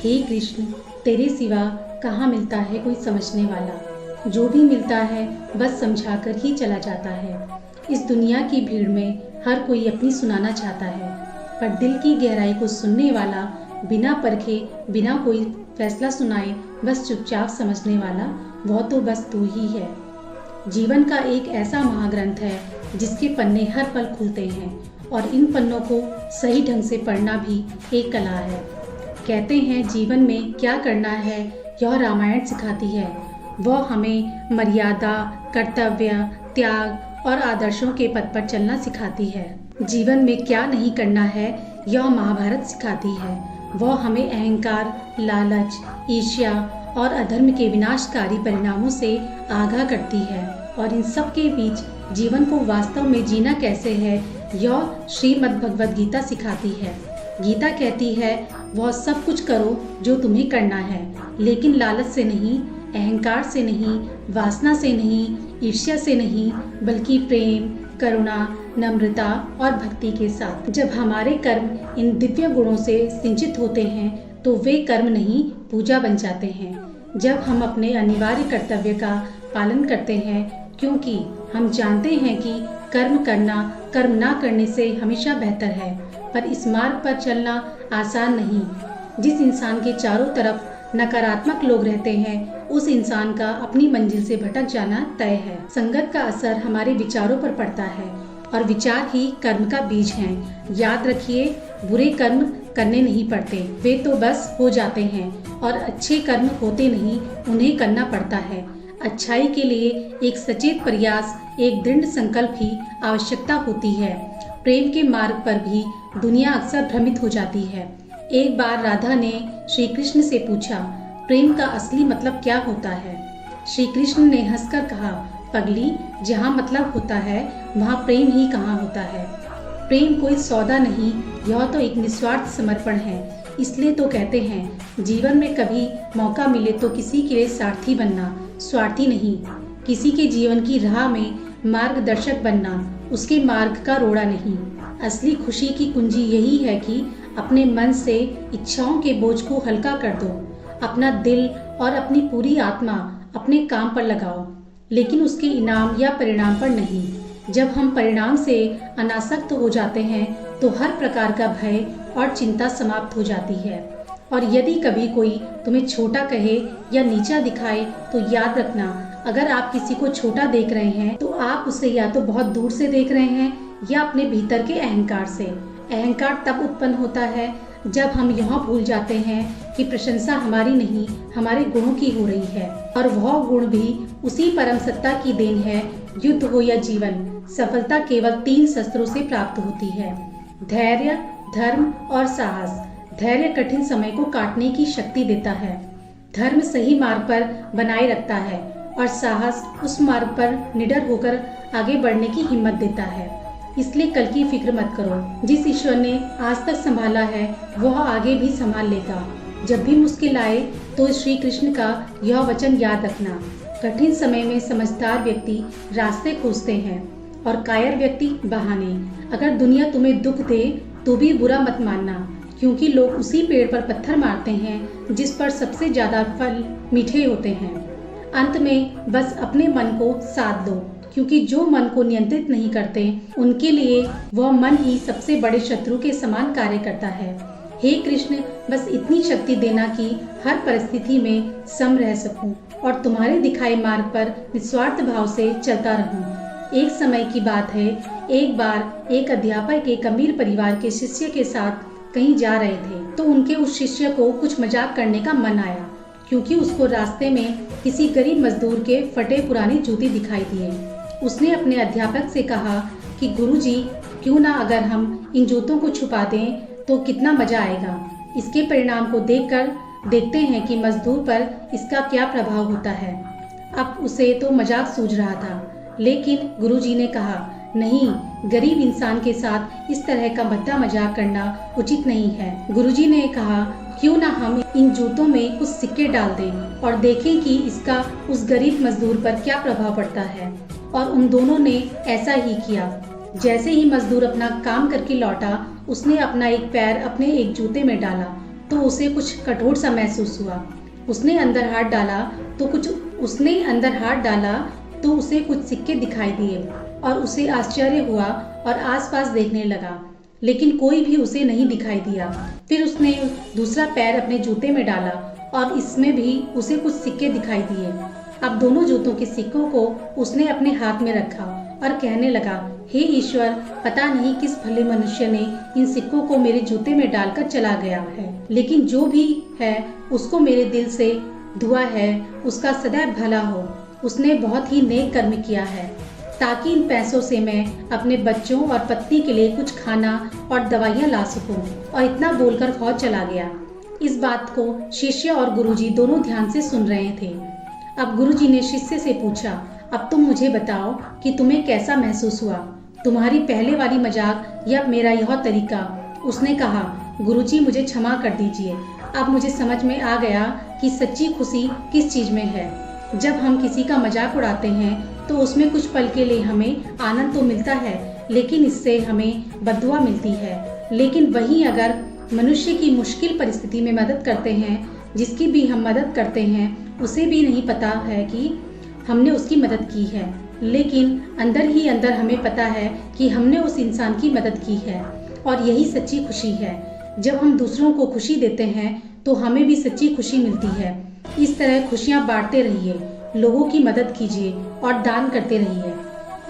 हे कृष्ण, तेरे सिवा कहाँ मिलता है कोई समझने वाला। जो भी मिलता है बस समझाकर ही चला जाता है। इस दुनिया की भीड़ में हर कोई अपनी सुनाना चाहता है, पर दिल की गहराई को सुनने वाला, बिना परखे बिना कोई फैसला सुनाए बस चुपचाप समझने वाला, वह तो बस तू ही है। जीवन का एक ऐसा महाग्रंथ है जिसके पन्ने हर पल खुलते हैं, और इन पन्नों को सही ढंग से पढ़ना भी एक कला है। कहते हैं जीवन में क्या करना है यह रामायण सिखाती है। वह हमें मर्यादा, कर्तव्य, त्याग और आदर्शों के पथ पर चलना सिखाती है। जीवन में क्या नहीं करना है यह महाभारत सिखाती है। वह हमें अहंकार, लालच, ईर्ष्या और अधर्म के विनाशकारी परिणामों से आगाह करती है, और इन सब के बीच जीवन को वास्तव में जीना कैसे है यह श्रीमद् भगवद गीता सिखाती है। गीता कहती है वह सब कुछ करो जो तुम्हें करना है, लेकिन लालच से नहीं, अहंकार से नहीं, वासना से नहीं, ईर्ष्या से नहीं, बल्कि प्रेम, करुणा, नम्रता और भक्ति के साथ। जब हमारे कर्म इन दिव्य गुणों से सिंचित होते हैं तो वे कर्म नहीं, पूजा बन जाते हैं। जब हम अपने अनिवार्य कर्तव्य का पालन करते हैं, क्योंकि हम जानते हैं कि कर्म करना कर्म ना करने से हमेशा बेहतर है, पर इस मार्ग पर चलना आसान नहीं। जिस इंसान के चारों तरफ नकारात्मक लोग रहते हैं, उस इंसान का अपनी मंजिल से भटक जाना तय है। संगत का असर हमारे विचारों पर पड़ता है, और विचार ही कर्म का बीज हैं। याद रखिए, बुरे कर्म करने नहीं पड़ते, वे तो बस हो जाते हैं, और अच्छे कर्म होते नहीं, उन्हें करना पड़ता है। अच्छाई के लिए एक सचेत प्रयास, एक दृढ़ संकल्प की आवश्यकता होती है। प्रेम के मार्ग पर भी दुनिया अक्सर भ्रमित हो जाती है। एक बार राधा ने श्री कृष्ण से पूछा, प्रेम का असली मतलब क्या होता है? श्री कृष्ण ने हंसकर कहा, पगली, जहाँ मतलब होता है वहाँ प्रेम ही कहाँ होता है। प्रेम कोई सौदा नहीं, यह तो एक निस्वार्थ समर्पण है। इसलिए तो कहते हैं जीवन में कभी मौका मिले तो किसी के लिए सारथी बनना, स्वार्थी नहीं। किसी के जीवन की राह में मार्गदर्शक बनना, उसके मार्ग का रोड़ा नहीं। असली खुशी की कुंजी यही है कि अपने मन से इच्छाओं के बोझ को हल्का कर दो। अपना दिल और अपनी पूरी आत्मा अपने काम पर लगाओ, लेकिन उसके इनाम या परिणाम पर नहीं। जब हम परिणाम से अनासक्त हो जाते हैं तो हर प्रकार का भय और चिंता समाप्त हो जाती है। और यदि कभी कोई तुम्हें छोटा कहे या नीचा दिखाए तो याद रखना, अगर आप किसी को छोटा देख रहे हैं तो आप उसे या तो बहुत दूर से देख रहे हैं या अपने भीतर के अहंकार से। अहंकार तब उत्पन्न होता है जब हम यह भूल जाते हैं कि प्रशंसा हमारी नहीं, हमारे गुणों की हो रही है, और वह गुण भी उसी परम सत्ता की देन है। युद्ध हो या जीवन, सफलता केवल 3 शस्त्रों से प्राप्त होती है: धैर्य, धर्म और साहस। धैर्य कठिन समय को काटने की शक्ति देता है, धर्म सही मार्ग पर बनाए रखता है, और साहस उस मार्ग पर निडर होकर आगे बढ़ने की हिम्मत देता है। इसलिए कल की फिक्र मत करो। जिस ईश्वर ने आज तक संभाला है वह आगे भी संभाल लेगा। जब भी मुश्किल आए तो श्री कृष्ण का यह वचन याद रखना, कठिन समय में समझदार व्यक्ति रास्ते खोजते हैं और कायर व्यक्ति बहाने। अगर दुनिया तुम्हें दुख दे तो भी बुरा मत मानना, क्योंकि लोग उसी पेड़ पर पत्थर मारते हैं जिस पर सबसे ज्यादा फल मीठे होते हैं। अंत में बस अपने मन को साध दो, क्योंकि जो मन को नियंत्रित नहीं करते उनके लिए वह मन ही सबसे बड़े शत्रु के समान कार्य करता है। हे कृष्ण, बस इतनी शक्ति देना कि हर परिस्थिति में सम रह सकूं और तुम्हारे दिखाए मार्ग पर निस्वार्थ भाव से चलता रहूं। एक समय की बात है, एक बार एक अध्यापक एक अमीर परिवार के शिष्य के साथ कहीं जा रहे थे, तो उनके उस शिष्य को कुछ मजाक करने का मन आया, क्योंकि उसको रास्ते में किसी गरीब मजदूर के फटे पुराने जूते दिखाई दिए। उसने अपने अध्यापक से कहा कि गुरुजी, क्यों ना अगर हम इन जूतों को छुपा दें तो कितना मजा आएगा। इसके परिणाम को देखते हैं कि मजदूर पर इसका क्या प्रभाव होता है। अब उसे तो मजाक सूझ रहा था, लेकिन गुरुजी ने कहा, नहीं, गरीब इंसान के साथ इस तरह का भद्दा मजाक करना उचित नहीं है। गुरुजी ने कहा, क्यों ना हम इन जूतों में कुछ सिक्के डाल दें और देखें कि इसका उस गरीब मजदूर पर क्या प्रभाव पड़ता है। और उन दोनों ने ऐसा ही किया। जैसे ही मजदूर अपना काम करके लौटा, उसने अपना एक पैर अपने एक जूते में डाला तो उसे कुछ कठोर सा महसूस हुआ। उसने अंदर हाथ डाला तो उसे कुछ सिक्के दिखाई दिए और उसे आश्चर्य हुआ और आसपास देखने लगा, लेकिन कोई भी उसे नहीं दिखाई दिया। फिर उसने दूसरा पैर अपने जूते में डाला और इसमें भी उसे कुछ सिक्के दिखाई दिए। अब दोनों जूतों के सिक्कों को उसने अपने हाथ में रखा और कहने लगा, हे ईश्वर, पता नहीं किस भले मनुष्य ने इन सिक्कों को मेरे जूते में डालकर चला गया है, लेकिन जो भी है उसको मेरे दिल से दुआ है उसका सदैव भला हो। उसने बहुत ही नेक कर्म किया है ताकि इन पैसों से मैं अपने बच्चों और पत्नी के लिए कुछ खाना और दवाइयाँ ला सकूं। और इतना बोलकर फौज चला गया। इस बात को शिष्य और गुरुजी दोनों ध्यान से सुन रहे थे। अब गुरुजी ने शिष्य से पूछा, अब तुम मुझे बताओ कि तुम्हें कैसा महसूस हुआ, तुम्हारी पहले वाली मजाक या मेरा यह तरीका। उसने कहा, गुरुजी मुझे क्षमा कर दीजिए, अब मुझे समझ में आ गया कि सच्ची खुशी किस चीज में है। जब हम किसी का मजाक उड़ाते हैं तो उसमें कुछ पल के लिए हमें आनंद तो मिलता है, लेकिन इससे हमें बद्दुआ मिलती है। लेकिन वहीं अगर मनुष्य की मुश्किल परिस्थिति में मदद करते हैं, जिसकी भी हम मदद करते हैं उसे भी नहीं पता है कि हमने उसकी मदद की है, लेकिन अंदर ही अंदर हमें पता है कि हमने उस इंसान की मदद की है, और यही सच्ची खुशी है। जब हम दूसरों को खुशी देते हैं तो हमें भी सच्ची खुशी मिलती है। इस तरह खुशियाँ बांटते रहिए, लोगों की मदद कीजिए और दान करते रहिए।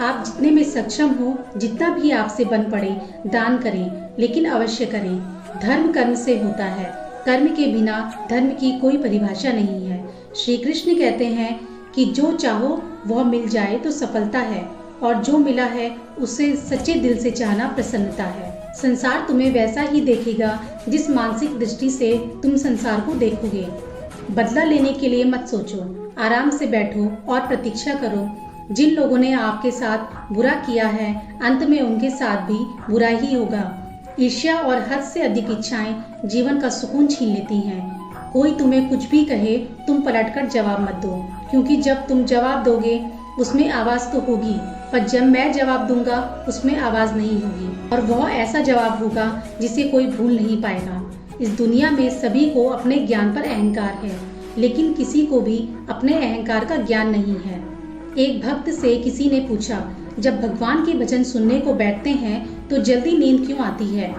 आप जितने में सक्षम हो, जितना भी आपसे बन पड़े, दान करें, लेकिन अवश्य करें। धर्म कर्म से होता है, कर्म के बिना धर्म की कोई परिभाषा नहीं है। श्री कृष्ण कहते हैं कि जो चाहो वह मिल जाए तो सफलता है, और जो मिला है उसे सच्चे दिल से चाहना प्रसन्नता है। संसार तुम्हें वैसा ही देखेगा जिस मानसिक दृष्टि से तुम संसार को देखोगे। बदला लेने के लिए मत सोचो, आराम से बैठो और प्रतीक्षा करो। जिन लोगों ने आपके साथ बुरा किया है, अंत में उनके साथ भी बुरा ही होगा। ईर्ष्या और हद से अधिक इच्छाएं जीवन का सुकून छीन लेती हैं। कोई तुम्हें कुछ भी कहे, तुम पलटकर जवाब मत दो, क्योंकि जब तुम जवाब दोगे उसमें आवाज तो होगी, पर जब मैं जवाब दूंगा उसमें आवाज नहीं होगी, और वह ऐसा जवाब होगा जिसे कोई भूल नहीं पाएगा। इस दुनिया में सभी को अपने ज्ञान पर अहंकार है, लेकिन किसी को भी अपने अहंकार का ज्ञान नहीं है। एक भक्त से किसी ने पूछा, जब भगवान के भजन सुनने को बैठते हैं तो जल्दी नींद क्यों आती है,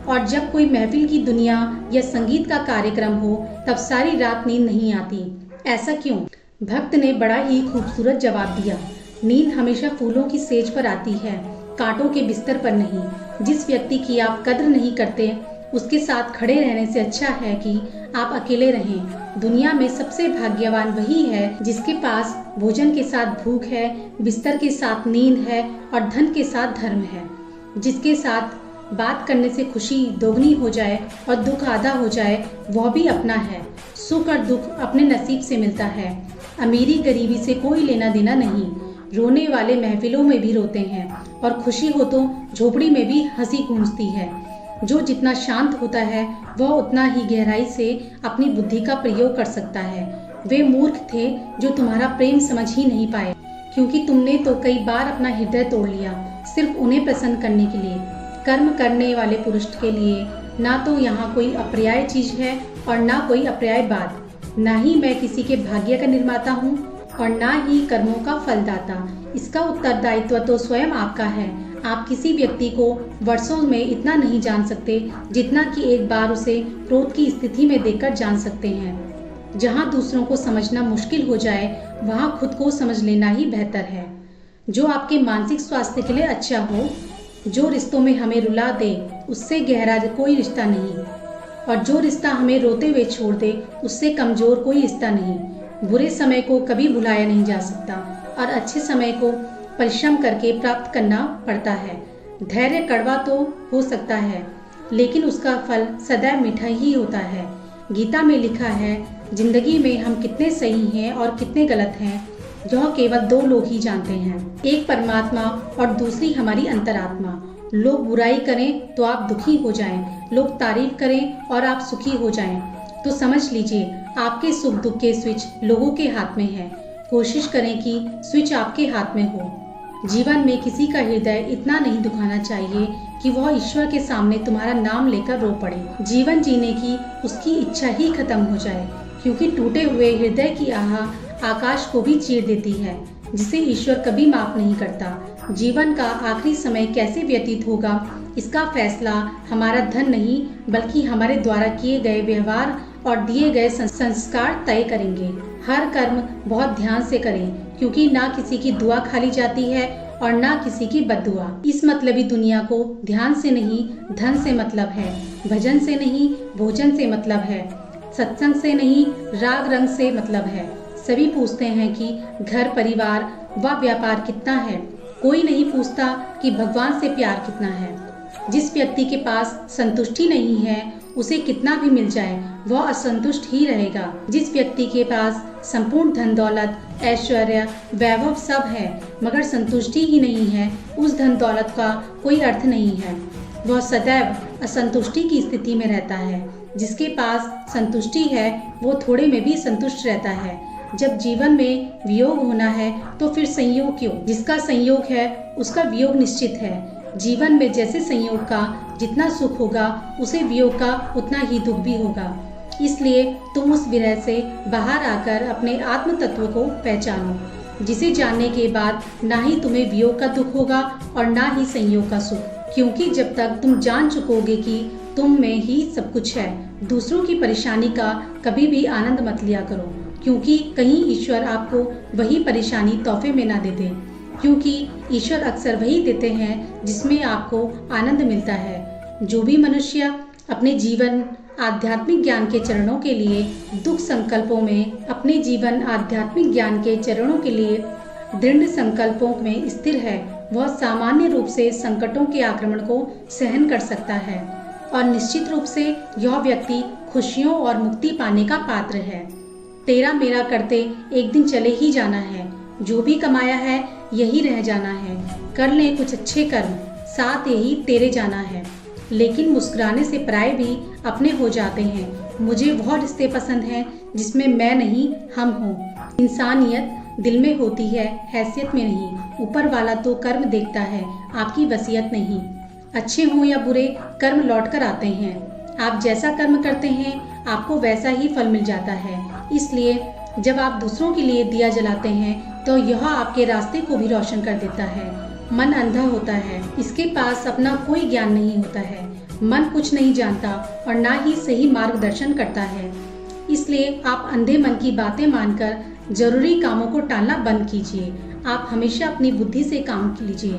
और जब कोई महफिल की दुनिया या संगीत का कार्यक्रम हो तब सारी रात नींद नहीं आती, ऐसा क्यों? भक्त ने बड़ा ही खूबसूरत जवाब दिया, नींद हमेशा फूलों की सेज पर आती है, कांटों के बिस्तर पर नहीं। जिस व्यक्ति की आप कद्र नहीं करते उसके साथ खड़े रहने से अच्छा है कि आप अकेले रहें। दुनिया में सबसे भाग्यवान वही है जिसके पास भोजन के साथ भूख है, बिस्तर के साथ नींद है और धन के साथ धर्म है। जिसके साथ बात करने से खुशी दोगुनी हो जाए और दुख आधा हो जाए, वह भी अपना है। सुख और दुख अपने नसीब से मिलता है। अमीरी गरीबी से कोई लेना देना नहीं। रोने वाले महफिलों में भी रोते हैं, और खुशी हो तो झोपड़ी में भी हंसी गूंजती है। जो जितना शांत होता है वह उतना ही गहराई से अपनी बुद्धि का प्रयोग कर सकता है। वे मूर्ख थे जो तुम्हारा प्रेम समझ ही नहीं पाए, क्योंकि तुमने तो कई बार अपना हृदय तोड़ लिया सिर्फ उन्हें प्रसन्न करने के लिए। कर्म करने वाले पुरुष के लिए ना तो यहाँ कोई अपर्याय चीज है और ना कोई अपर्याय बात। ना ही मैं किसी के भाग्य का निर्माता हूँ और ना ही कर्मों का फलदाता। इसका उत्तरदायित्व तो स्वयं आपका है। आप किसी व्यक्ति को वर्षों में इतना नहीं जान सकते जितना कि एक बार उसे क्रोध की स्थिति में देखकर जान सकते हैं। जहाँ दूसरों को समझना मुश्किल हो जाए वहाँ खुद को समझ लेना ही बेहतर है। जो आपके मानसिक स्वास्थ्य के लिए अच्छा हो, जो रिश्तों में हमें रुला दे उससे गहरा कोई रिश्ता नहीं, और जो रिश्ता हमें रोते हुए छोड़ दे उससे कमजोर कोई रिश्ता नहीं। बुरे समय को कभी भुलाया नहीं जा सकता, और अच्छे समय को परिश्रम करके प्राप्त करना पड़ता है। धैर्य कड़वा तो हो सकता है, लेकिन उसका फल सदैव मीठा ही होता है। गीता में लिखा है, जिंदगी में हम कितने सही हैं और कितने गलत हैं यह केवल दो लोग ही जानते हैं, एक परमात्मा और दूसरी हमारी अंतरात्मा। लोग बुराई करें तो आप दुखी हो जाएं, लोग तारीफ करें और आप सुखी हो जाएं, तो समझ लीजिए आपके सुख दुख के स्विच लोगों के हाथ में है। कोशिश करें कि स्विच आपके हाथ में हो। जीवन में किसी का हृदय इतना नहीं दुखाना चाहिए कि वह ईश्वर के सामने तुम्हारा नाम लेकर रो पड़े। जीवन जीने की उसकी इच्छा ही खत्म हो जाए, क्योंकि टूटे हुए हृदय की आह आकाश को भी चीर देती है, जिसे ईश्वर कभी माफ नहीं करता। जीवन का आखिरी समय कैसे व्यतीत होगा, इसका फैसला हमारा धन नहीं बल्कि हमारे द्वारा किए गए व्यवहार और दिए गए संस्कार तय करेंगे। हर कर्म बहुत ध्यान से करें, क्योंकि ना किसी की दुआ खाली जाती है और ना किसी की बद्दुआ। इस मतलबी दुनिया को ध्यान से नहीं धन से मतलब है, भजन से नहीं भोजन से मतलब है, सत्संग से नहीं राग रंग से मतलब है। सभी पूछते हैं कि घर परिवार व व्यापार कितना है, कोई नहीं पूछता कि भगवान से प्यार कितना है। जिस व्यक्ति के पास संतुष्टि नहीं है, उसे कितना भी मिल जाए वह असंतुष्ट ही रहेगा। जिस व्यक्ति के पास संपूर्ण धन दौलत ऐश्वर्य वैभव सब है मगर संतुष्टि ही नहीं है, उस धन दौलत का कोई अर्थ नहीं है। वह सदैव असंतुष्टि की स्थिति में रहता है। जिसके पास संतुष्टि है वो थोड़े में भी संतुष्ट रहता है। जब जीवन में वियोग होना है तो फिर संयोग क्यों? जिसका संयोग है उसका वियोग निश्चित है। जीवन में जैसे संयोग का जितना सुख होगा उसे वियोग का उतना ही दुख भी होगा। इसलिए तुम उस विरह से बाहर आकर अपने आत्म तत्व को पहचानो, जिसे जानने के बाद ना ही तुम्हें वियोग का दुख होगा और ना ही संयोग का सुख। क्योंकि जब तक तुम जान चुकोगे कि तुम में ही सब कुछ है, दूसरों की परेशानी का कभी भी आनंद मत लिया करो, क्योंकि कहीं ईश्वर आपको वही परेशानी तोहफे में ना दे दे। क्योंकि ईश्वर अक्सर वही देते हैं जिसमें आपको आनंद मिलता है। जो भी मनुष्य अपने जीवन आध्यात्मिक ज्ञान के चरणों के लिए दुख संकल्पों में अपने जीवन आध्यात्मिक ज्ञान के चरणों के लिए दृढ़ संकल्पों में स्थिर है, वह सामान्य रूप से संकटों के आक्रमण को सहन कर सकता है और निश्चित रूप से यह व्यक्ति खुशियों और मुक्ति पाने का पात्र है। तेरा मेरा करते एक दिन चले ही जाना है, जो भी कमाया है यही रह जाना है। कर ले कुछ अच्छे कर्म, साथ यही तेरे जाना है। लेकिन मुस्कुराने से पराये भी अपने हो जाते हैं। मुझे वह रिश्ते पसंद हैं जिसमें मैं नहीं हम हो। इंसानियत दिल में होती है, हैसियत में नहीं। ऊपर वाला तो कर्म देखता है, आपकी वसीयत नहीं। अच्छे हों या बुरे, कर्म लौट कर आते हैं। आप जैसा कर्म करते हैं आपको वैसा ही फल मिल जाता है। इसलिए जब आप दूसरों के लिए दिया जलाते हैं तो यह आपके रास्ते को भी रोशन कर देता है। मन अंधा होता है, इसके पास अपना कोई ज्ञान नहीं होता है। मन कुछ नहीं जानता और ना ही सही मार्गदर्शन करता है। इसलिए आप अंधे मन की बातें मानकर जरूरी कामों को टालना बंद कीजिए। आप हमेशा अपनी बुद्धि से काम लीजिए,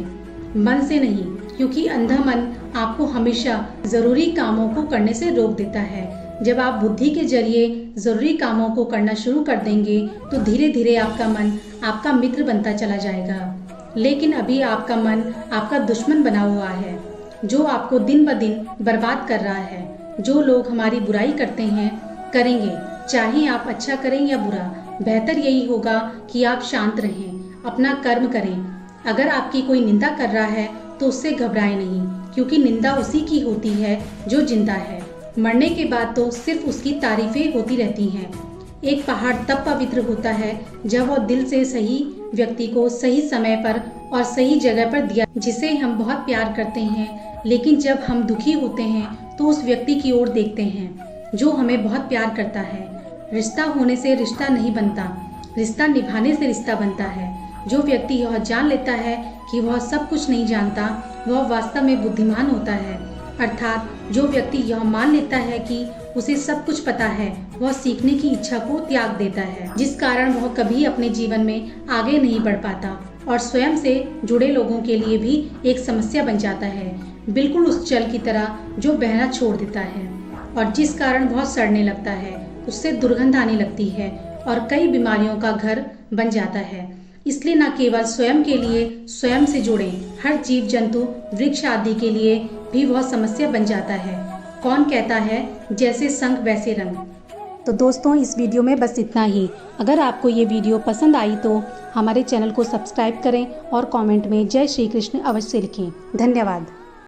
मन से नहीं, क्योंकि अंधा मन आपको हमेशा जरूरी कामों को करने से रोक देता है। जब आप बुद्धि के जरिए जरूरी कामों को करना शुरू कर देंगे तो धीरे धीरे आपका मन आपका मित्र बनता चला जाएगा। लेकिन अभी आपका मन आपका दुश्मन बना हुआ है, जो आपको दिन ब दिन बर्बाद कर रहा है। जो लोग हमारी बुराई करते हैं करेंगे, चाहे आप अच्छा करें या बुरा। बेहतर यही होगा कि आप शांत रहें, अपना कर्म करें। अगर आपकी कोई निंदा कर रहा है तो उससे घबराएं नहीं, क्योंकि निंदा उसी की होती है जो जिंदा है। मरने के बाद तो सिर्फ उसकी तारीफें होती रहती हैं। एक पहाड़ तब पवित्र होता है जब वह दिल से सही व्यक्ति को सही समय पर और सही जगह पर दिया, जिसे हम बहुत प्यार करते हैं। लेकिन जब हम दुखी होते हैं तो उस व्यक्ति की ओर देखते हैं जो हमें बहुत प्यार करता है। रिश्ता होने से रिश्ता नहीं बनता, रिश्ता निभाने से रिश्ता बनता है। जो व्यक्ति यह जान लेता है कि वह सब कुछ नहीं जानता, वह वास्तव में बुद्धिमान होता है। अर्थात जो व्यक्ति यह मान लेता है कि उसे सब कुछ पता है, वह सीखने की इच्छा को त्याग देता है, जिस कारण वह कभी अपने जीवन में आगे नहीं बढ़ पाता और स्वयं से जुड़े लोगों के लिए भी एक समस्या बन जाता है, बिल्कुल उस जल की तरह जो बहना छोड़ देता है और जिस कारण वह सड़ने लगता है, उससे दुर्गंध आने लगती है और कई बीमारियों का घर बन जाता है। इसलिए न केवल स्वयं के लिए स्वयं से जुड़े, हर जीव जंतु वृक्ष आदि के लिए भी वह समस्या बन जाता है। कौन कहता है जैसे संग वैसे रंग। तो दोस्तों, इस वीडियो में बस इतना ही। अगर आपको ये वीडियो पसंद आई तो हमारे चैनल को सब्सक्राइब करें और कमेंट में जय श्री कृष्ण अवश्य लिखें। धन्यवाद।